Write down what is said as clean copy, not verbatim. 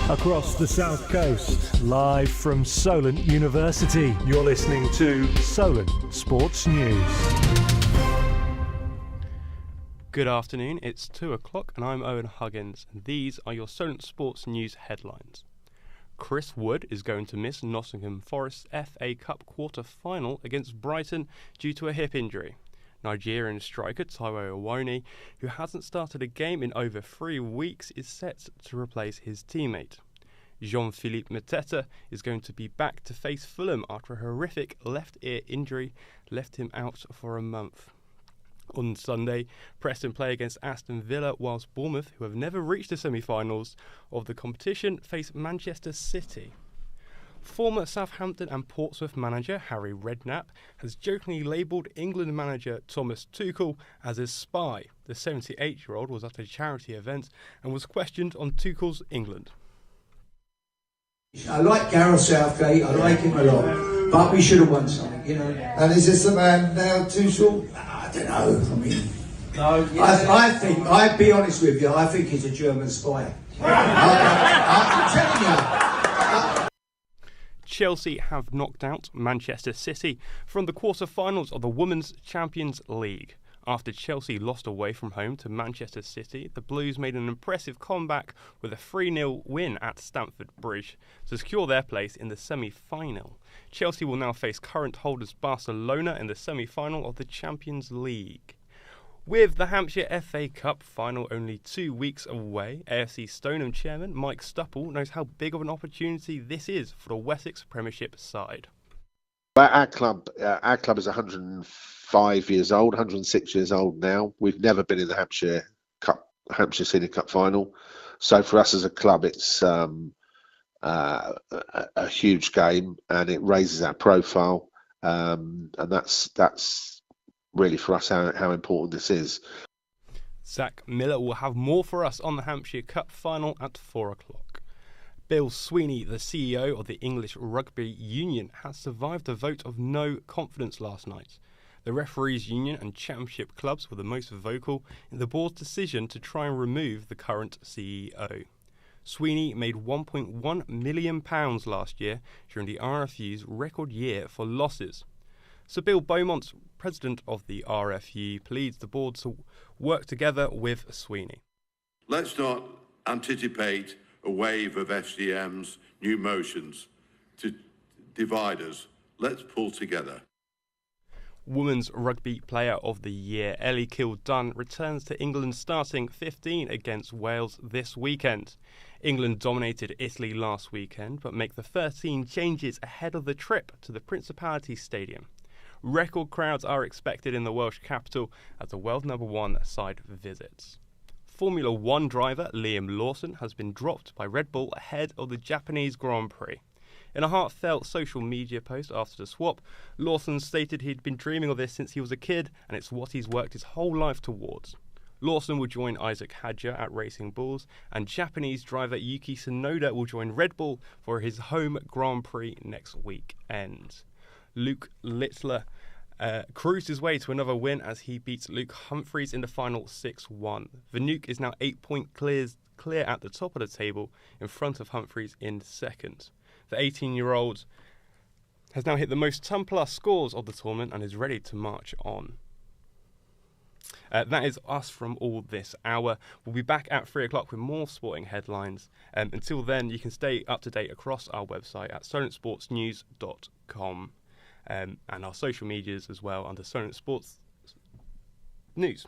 Across the South Coast, live from Solent University. You're listening to Solent Sports News. Good afternoon, it's 2 o'clock and I'm Owen Huggins and these are your Solent Sports News headlines. Chris Wood is going to miss Nottingham Forest's FA Cup quarter-final against Brighton due to a hip injury. Nigerian striker Taiwo Awoniyi, who hasn't started a game in over 3 weeks, is set to replace his teammate. Jean-Philippe Mateta is going to be back to face Fulham after a horrific left ear injury left him out for a month. On Sunday, Preston play against Aston Villa, whilst Bournemouth, who have never reached the semi-finals of the competition, face Manchester City. Former Southampton and Portsmouth manager Harry Redknapp has jokingly labelled England manager Thomas Tuchel as a spy. The 78-year-old was at a charity event and was questioned on Tuchel's England. I like Gareth Southgate, I like him a lot, but we should have won something, you know. And is this the man now, Tuchel? I don't know, I mean... No, yeah. I think, I'll be honest with you, I think he's a German spy. I'm telling you. Chelsea have knocked out Manchester City from the quarter-finals of the Women's Champions League. After Chelsea lost away from home to Manchester City, the Blues made an impressive comeback with a 3-0 win at Stamford Bridge to secure their place in the semi-final. Chelsea will now face current holders Barcelona in the semi-final of the Champions League. With the Hampshire FA Cup final only 2 weeks away, AFC Stoneham chairman Mike Stupple knows how big of an opportunity this is for the Wessex Premiership side. Our club is 105 years old, 106 years old now. We've never been in the Hampshire Senior Cup final. So for us as a club, it's a huge game and it raises our profile. And that's really for us how important this is. Zach Miller will have more for us on the Hampshire Cup final at 4 o'clock. Bill Sweeney, the CEO of the English Rugby Union, has survived a vote of no confidence last night. The Referees Union and Championship clubs were the most vocal in the board's decision to try and remove the current CEO. Sweeney made £1.1 million last year during the RFU's record year for losses. Sir Bill Beaumont, president of the RFU, pleads the board to work together with Sweeney. Let's not anticipate a wave of FCM's new motions to divide us. Let's pull together. Women's Rugby Player of the Year Ellie Killdunn returns to England's starting 15 against Wales this weekend. England dominated Italy last weekend, but make the 13 changes ahead of the trip to the Principality Stadium. Record crowds are expected in the Welsh capital as the world number 1 side visits. Formula 1 driver Liam Lawson has been dropped by Red Bull ahead of the Japanese Grand Prix. In a heartfelt social media post after the swap, Lawson stated he'd been dreaming of this since he was a kid and it's what he's worked his whole life towards. Lawson will join Isaac Hadjar at Racing Bulls and Japanese driver Yuki Tsunoda will join Red Bull for his home Grand Prix next weekend. Luke Littler cruised his way to another win as he beats Luke Humphries in the final 6-1. Vanouk is now 8 points clear at the top of the table in front of Humphries in second. The 18-year-old has now hit the most ton-plus scores of the tournament and is ready to march on. That is us from all this hour. We'll be back at 3 o'clock with more sporting headlines. Until then, you can stay up to date across our website at solentsportsnews.com. And our social medias as well under Solent Sports News.